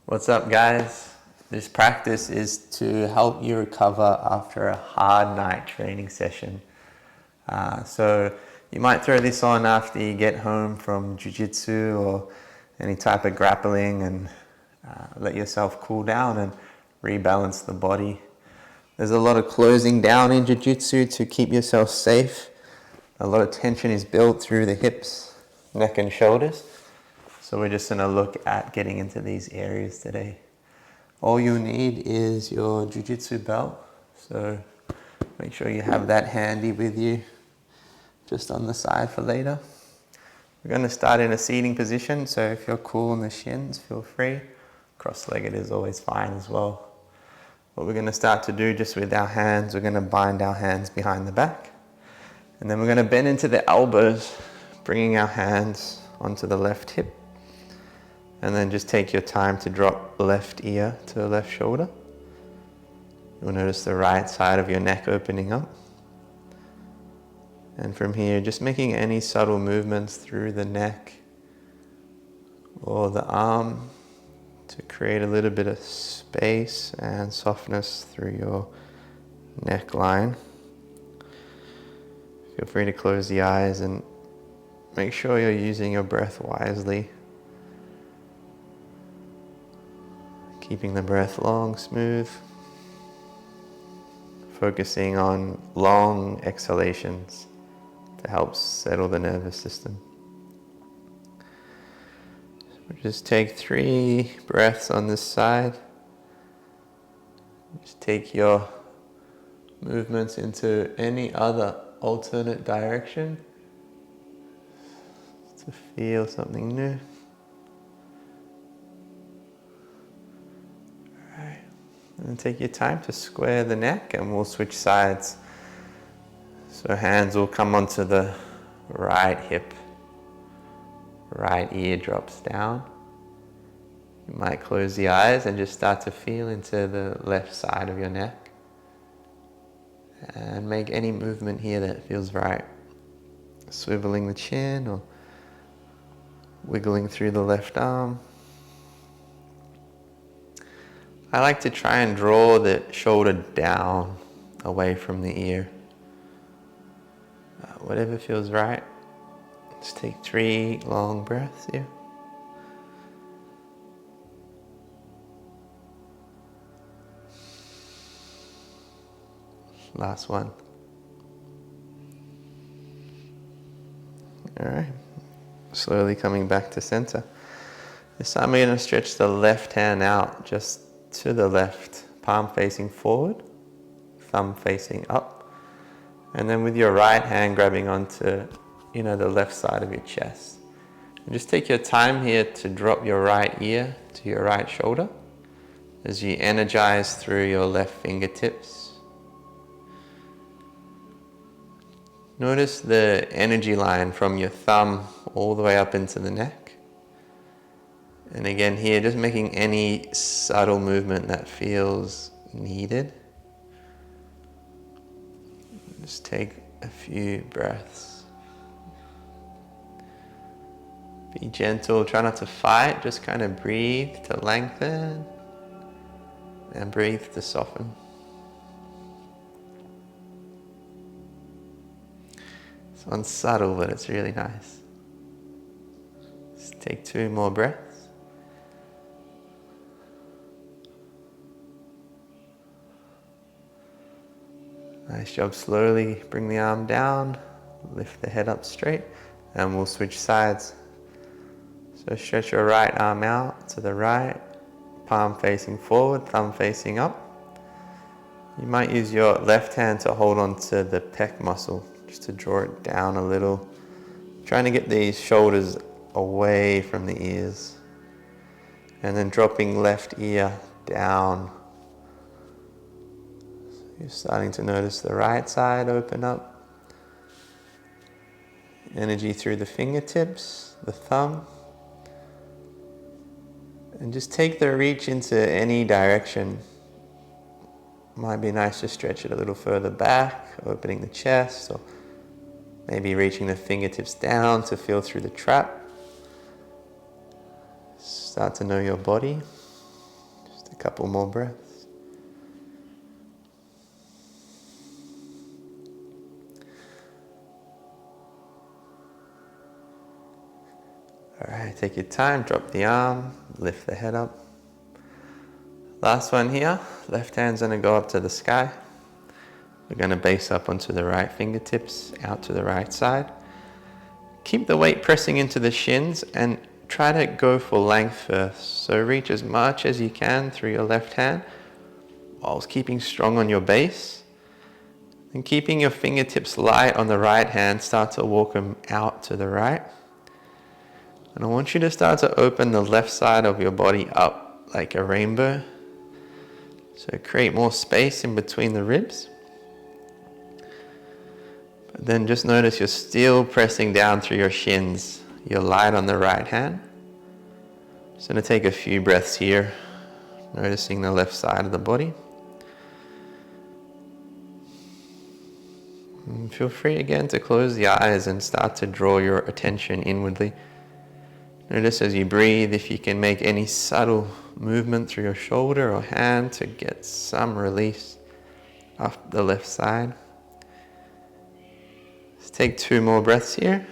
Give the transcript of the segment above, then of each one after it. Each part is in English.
What's up, guys? This practice is to help you recover after a hard night training session. So you might throw this on after you get home from jiu-jitsu or any type of grappling and let yourself cool down and rebalance the body. There's a lot of closing down in jiu-jitsu to keep yourself safe. A lot of tension is built through the hips, neck and shoulders. So we're just going to look at getting into these areas today. All you need is your jiu-jitsu belt. So make sure you have that handy with you, just on the side for later. We're going to start in a seating position. So if you're cool on the shins, feel free. Cross-legged is always fine as well. What we're going to start to do just with our hands, we're going to bind our hands behind the back. And then we're going to bend into the elbows, bringing our hands onto the left hip. And then just take your time to drop left ear to the left shoulder. You'll notice the right side of your neck opening up. And from here, just making any subtle movements through the neck or the arm to create a little bit of space and softness through your neckline. Feel free to close the eyes and make sure you're using your breath wisely. Keeping the breath long, smooth. Focusing on long exhalations to help settle the nervous system. So just take 3 breaths on this side. Just take your movements into any other alternate direction to feel something new. And take your time to square the neck, and we'll switch sides. So hands will come onto the right hip. Right ear drops down. You might close the eyes and just start to feel into the left side of your neck. And make any movement here that feels right. Swiveling the chin or wiggling through the left arm. I like to try and draw the shoulder down away from the ear. Whatever feels right. Just take 3 long breaths here. Last one. All right. Slowly coming back to center. This time we're going to stretch the left hand out just to the left, palm facing forward, thumb facing up, and then with your right hand grabbing onto, the left side of your chest. And just take your time here to drop your right ear to your right shoulder as you energize through your left fingertips. Notice the energy line from your thumb all the way up into the neck. And again here, just making any subtle movement that feels needed. Just take a few breaths. Be gentle, try not to fight, just kind of breathe to lengthen and breathe to soften. This one's subtle, but it's really nice. Just take 2 more breaths. Nice job. Slowly bring the arm down, lift the head up straight, and we'll switch sides. So stretch your right arm out to the right, palm facing forward, thumb facing up. You might use your left hand to hold on to the pec muscle, just to draw it down a little. Trying to get these shoulders away from the ears. And then dropping left ear down. You're starting to notice the right side open up. Energy through the fingertips, the thumb. And just take the reach into any direction. Might be nice to stretch it a little further back, opening the chest, or maybe reaching the fingertips down to feel through the trap. Start to know your body. couple more breaths. All right, take your time, drop the arm, lift the head up. Last one here, left hand's gonna go up to the sky. We're gonna base up onto the right fingertips, out to the right side. Keep the weight pressing into the shins and try to go for length first. So reach as much as you can through your left hand whilst keeping strong on your base. And keeping your fingertips light on the right hand, start to walk them out to the right. And I want you to start to open the left side of your body up like a rainbow. So create more space in between the ribs. But then just notice you're still pressing down through your shins. You're light on the right hand. Just going to take a few breaths here, noticing the left side of the body. And feel free again to close the eyes and start to draw your attention inwardly. Notice as you breathe if you can make any subtle movement through your shoulder or hand to get some release off the left side. Let's take 2 more breaths here.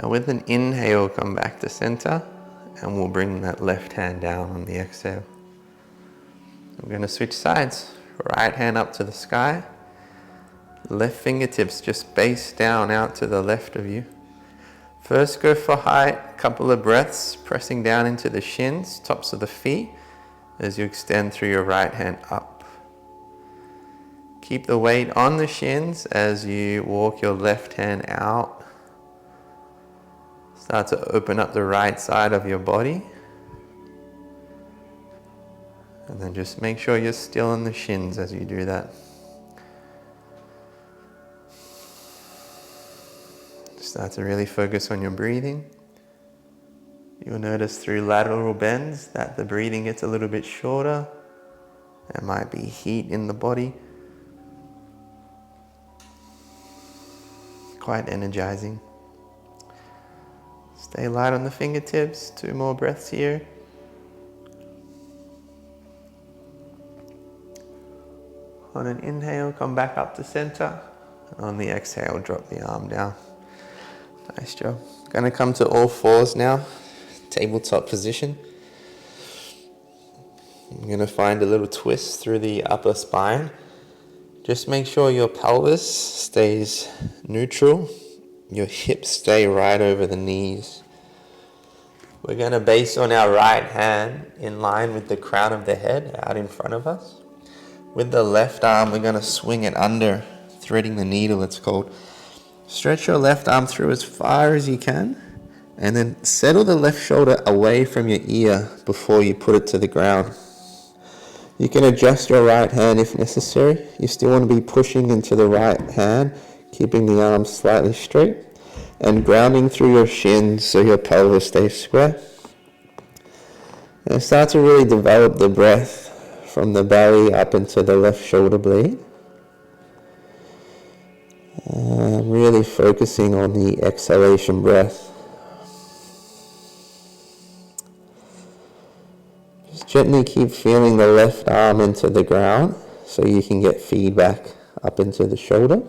Now with an inhale, come back to center and we'll bring that left hand down on the exhale. I'm going to switch sides. Right hand up to the sky. Left fingertips just base down out to the left of you. First go for height, couple of breaths, pressing down into the shins, tops of the feet, as you extend through your right hand up. Keep the weight on the shins as you walk your left hand out. Start to open up the right side of your body. And then just make sure you're still on the shins as you do that. Start to really focus on your breathing. You'll notice through lateral bends that the breathing gets a little bit shorter. There might be heat in the body. Quite energizing. Stay light on the fingertips. 2 more breaths here. On an inhale, come back up to center. And on the exhale, drop the arm down. Nice job. Gonna come to all fours now. Tabletop position. I'm gonna find a little twist through the upper spine. Just make sure your pelvis stays neutral. Your hips stay right over the knees. We're gonna base on our right hand in line with the crown of the head out in front of us. With the left arm, we're gonna swing it under, threading the needle it's called. Stretch your left arm through as far as you can and then settle the left shoulder away from your ear before you put it to the ground. You can adjust your right hand if necessary. You still want to be pushing into the right hand, keeping the arms slightly straight and grounding through your shins so your pelvis stays square. And start to really develop the breath from the belly up into the left shoulder blade. Really focusing on the exhalation breath. Just gently keep feeling the left arm into the ground so you can get feedback up into the shoulder.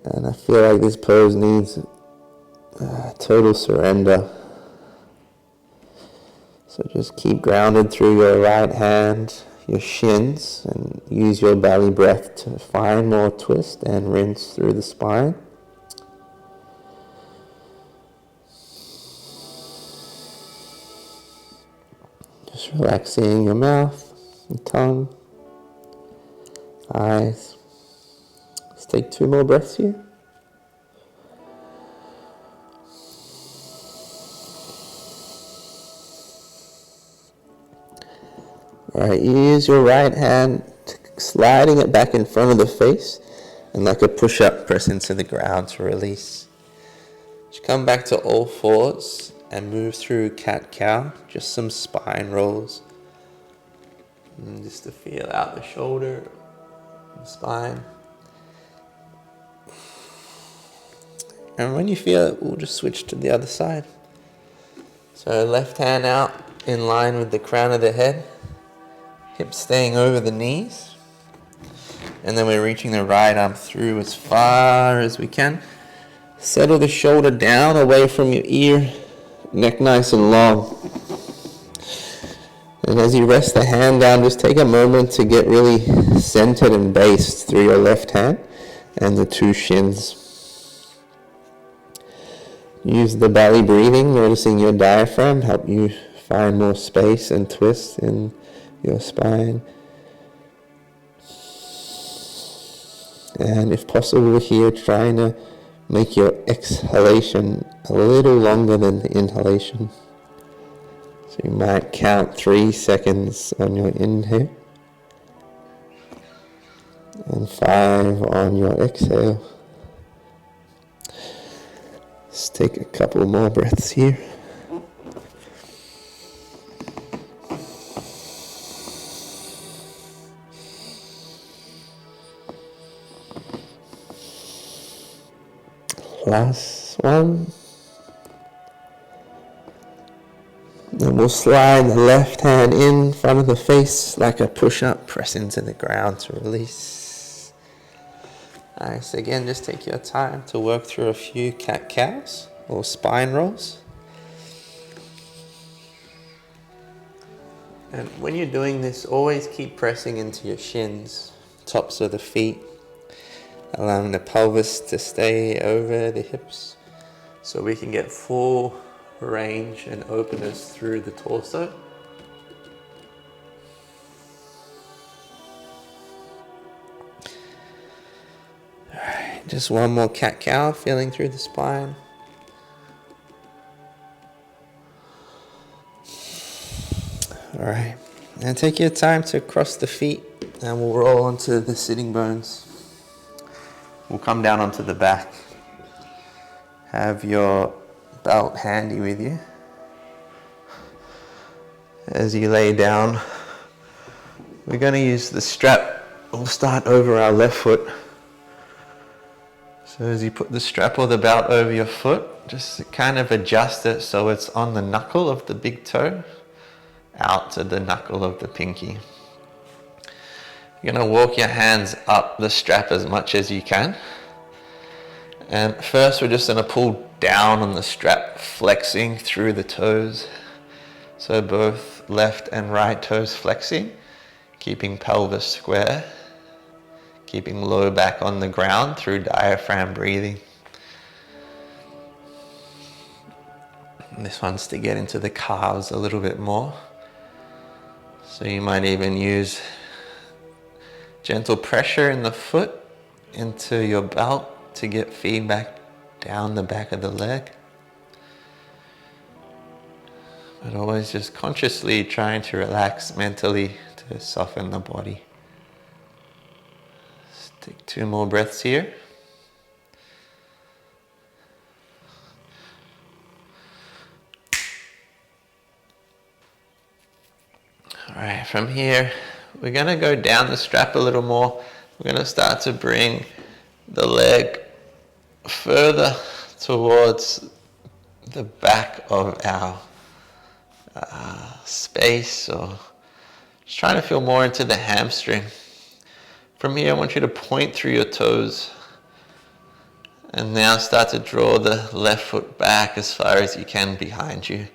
And I feel like this pose needs total surrender. So just keep grounded through your right hand, your shins, and use your belly breath to find more twist and rinse through the spine. Just relaxing your mouth, your tongue, eyes. Let's take 2 more breaths here. Alright, use your right hand, sliding it back in front of the face, and like a push-up, press into the ground to release. Just come back to all fours and move through cat-cow, just some spine rolls. And just to feel out the shoulder, the spine. And when you feel it, we'll just switch to the other side. So left hand out in line with the crown of the head, hips staying over the knees. And then we're reaching the right arm through as far as we can. Settle the shoulder down away from your ear, neck nice and long. And as you rest the hand down, just take a moment to get really centered and based through your left hand and the two shins. Use the belly breathing, noticing your diaphragm, help you find more space and twist in your spine. And if possible here, trying to make your exhalation a little longer than the inhalation. So you might count 3 seconds on your inhale and 5 on your exhale. Let's take a couple more breaths here. Last one. Then we'll slide the left hand in front of the face like a push-up, press into the ground to release. Nice. Again, just take your time to work through a few cat-cows or spine rolls. And when you're doing this, always keep pressing into your shins, tops of the feet, allowing the pelvis to stay over the hips so we can get full range and openness through the torso. Alright, just one more cat-cow, feeling through the spine. Alright, and take your time to cross the feet and we'll roll onto the sitting bones. We'll come down onto the back. Have your belt handy with you. As you lay down, we're going to use the strap. We'll start over our left foot. So as you put the strap or the belt over your foot, just kind of adjust it so it's on the knuckle of the big toe, out to the knuckle of the pinky. You're going to walk your hands up the strap as much as you can. And first we're just going to pull down on the strap, flexing through the toes. So both left and right toes flexing, keeping pelvis square, keeping low back on the ground through diaphragm breathing. And this one's to get into the calves a little bit more. So you might even use gentle pressure in the foot into your belt to get feedback down the back of the leg. But always just consciously trying to relax mentally to soften the body. Let's take 2 more breaths here. All right, from here, we're going to go down the strap a little more. We're going to start to bring the leg further towards the back of our space, or just trying to feel more into the hamstring. From here, I want you to point through your toes and now start to draw the left foot back as far as you can behind you.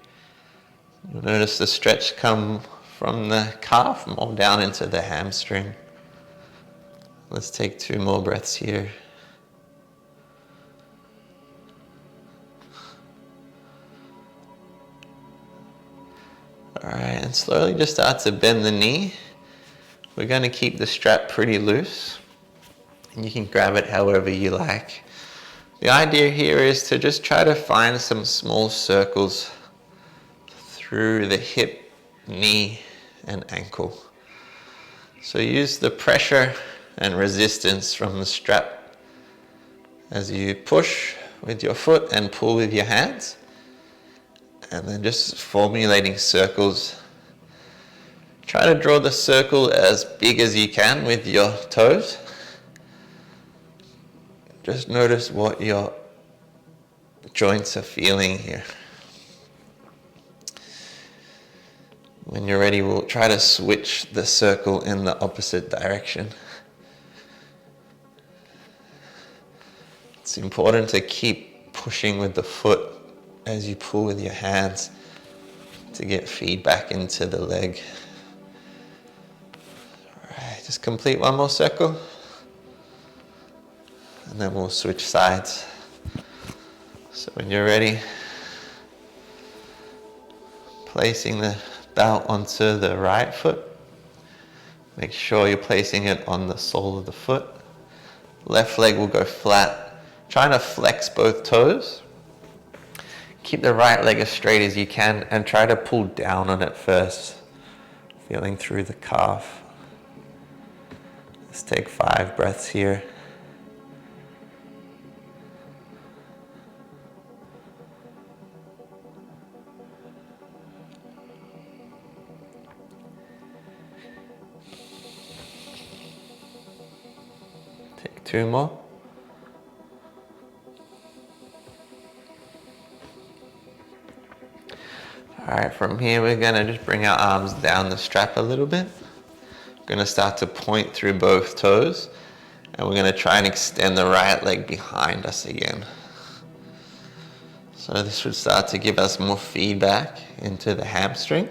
You'll notice the stretch come from the calf more down into the hamstring. Let's take 2 more breaths here. All right, and slowly just start to bend the knee. We're going to keep the strap pretty loose, and you can grab it however you like. The idea here is to just try to find some small circles through the hip, knee, and ankle. So use the pressure and resistance from the strap as you push with your foot and pull with your hands, and then just formulating circles. Try to draw the circle as big as you can with your toes. Just notice what your the joints are feeling here. When you're ready, we'll try to switch the circle in the opposite direction. It's important to keep pushing with the foot as you pull with your hands to get feedback into the leg. Alright, just complete one more circle and then we'll switch sides. So when you're ready, placing the belt onto the right foot. Make sure you're placing it on the sole of the foot. Left leg will go flat. Trying to flex both toes. Keep the right leg as straight as you can and try to pull down on it first. Feeling through the calf. Let's take 5 breaths here. Take 2 more. Alright, from here we're going to just bring our arms down the strap a little bit. We're going to start to point through both toes and we're going to try and extend the right leg behind us again. So this should start to give us more feedback into the hamstring.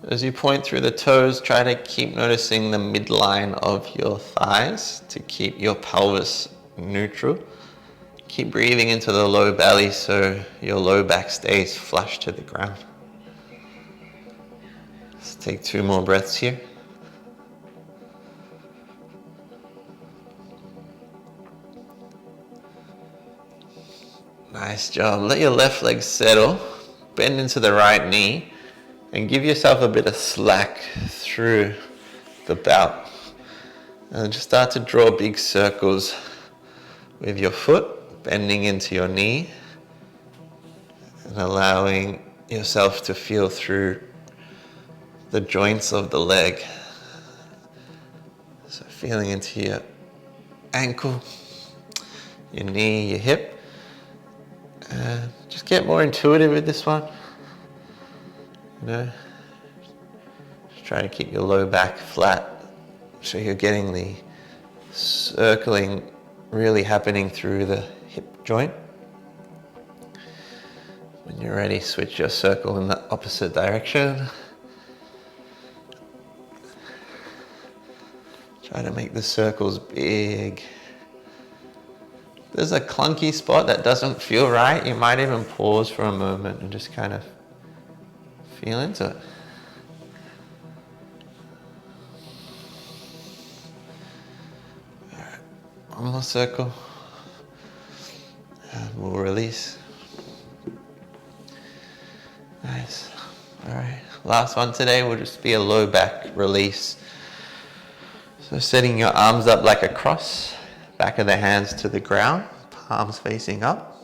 As you point through the toes, try to keep noticing the midline of your thighs to keep your pelvis neutral. Keep breathing into the low belly so your low back stays flush to the ground. Let's take 2 more breaths here. Nice job. Let your left leg settle. Bend into the right knee and give yourself a bit of slack through the belt. And just start to draw big circles with your foot, bending into your knee and allowing yourself to feel through the joints of the leg. So feeling into your ankle, your knee, your hip. And just get more intuitive with this one. You know, just try to keep your low back flat so you're getting the circling really happening through the hip joint. When you're ready, switch your circle in the opposite direction. Try to make the circles big. If there's a clunky spot that doesn't feel right, you might even pause for a moment and just kind of feel into it. All right, one more circle. And we'll release. Nice. All right, last one today will just be a low back release. So setting your arms up like a cross, back of the hands to the ground, palms facing up.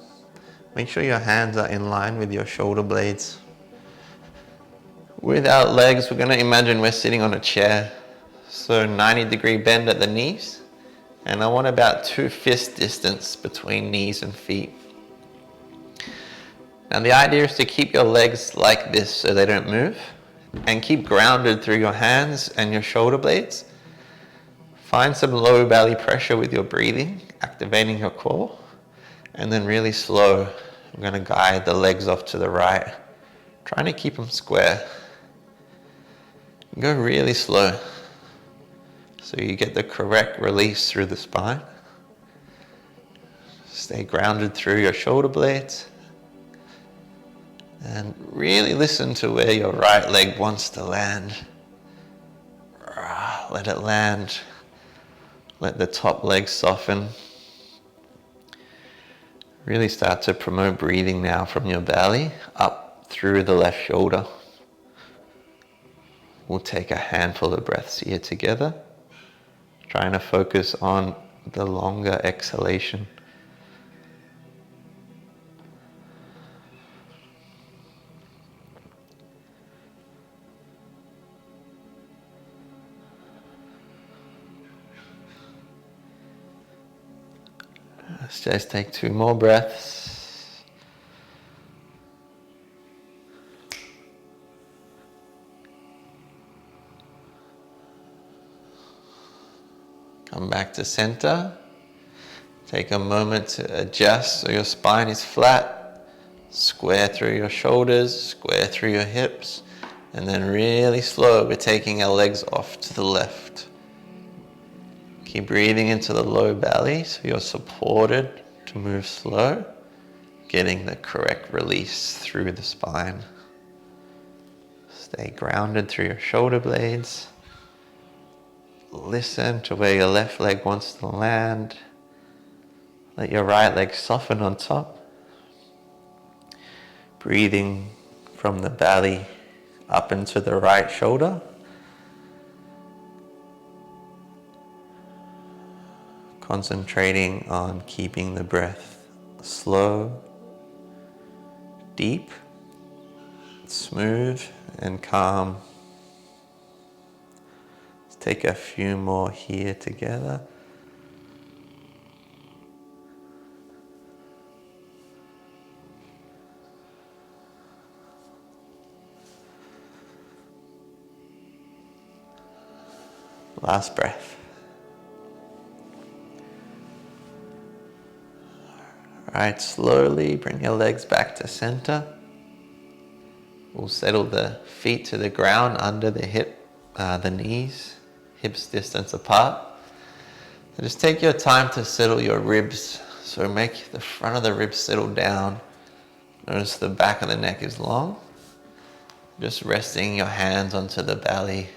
Make sure your hands are in line with your shoulder blades. Without legs, we're going to imagine we're sitting on a chair. So 90-degree bend at the knees. And I want about 2 fist distance between knees and feet. Now the idea is to keep your legs like this so they don't move. And keep grounded through your hands and your shoulder blades. Find some low belly pressure with your breathing, activating your core. And then really slow, I'm going to guide the legs off to the right, trying to keep them square. Go really slow so you get the correct release through the spine. Stay grounded through your shoulder blades. And really listen to where your right leg wants to land. Let it land. Let the top leg soften. Really start to promote breathing now from your belly up through the left shoulder. We'll take a handful of breaths here together, trying to focus on the longer exhalation. Let's just take 2 more breaths. Come back to center. Take a moment to adjust so your spine is flat. Square through your shoulders, square through your hips. And then really slow, we're taking our legs off to the left. Keep breathing into the low belly so you're supported to move slow. Getting the correct release through the spine. Stay grounded through your shoulder blades. Listen to where your left leg wants to land. Let your right leg soften on top. Breathing from the belly up into the right shoulder. Concentrating on keeping the breath slow, deep, smooth, and calm. Let's take a few more here together. Last breath. Alright, slowly bring your legs back to center. We'll settle the feet to the ground under the knees, hips distance apart. And just take your time to settle your ribs. So make the front of the ribs settle down. Notice the back of the neck is long. Just resting your hands onto the belly.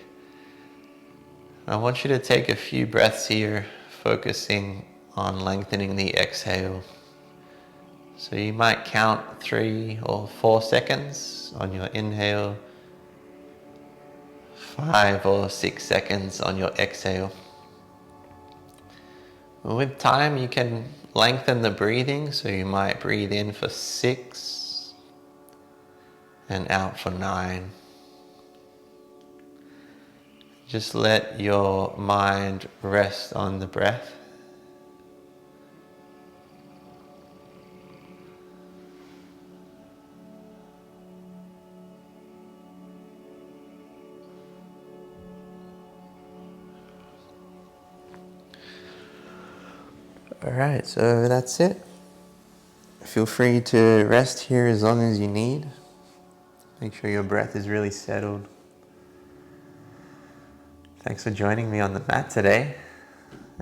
I want you to take a few breaths here, focusing on lengthening the exhale. So you might count 3 or 4 seconds on your inhale, 5 or 6 seconds on your exhale. With time, you can lengthen the breathing, so you might breathe in for 6 and out for 9. Just let your mind rest on the breath. Alright, so that's it. Feel free to rest here as long as you need. Make sure your breath is really settled. Thanks for joining me on the mat today,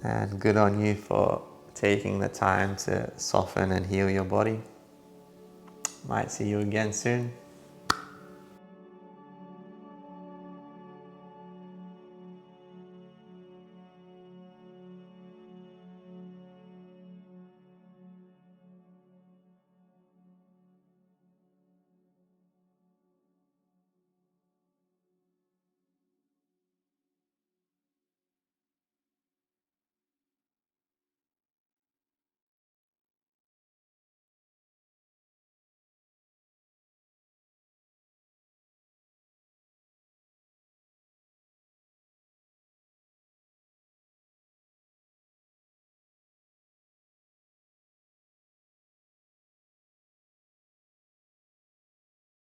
and good on you for taking the time to soften and heal your body. Might see you again soon.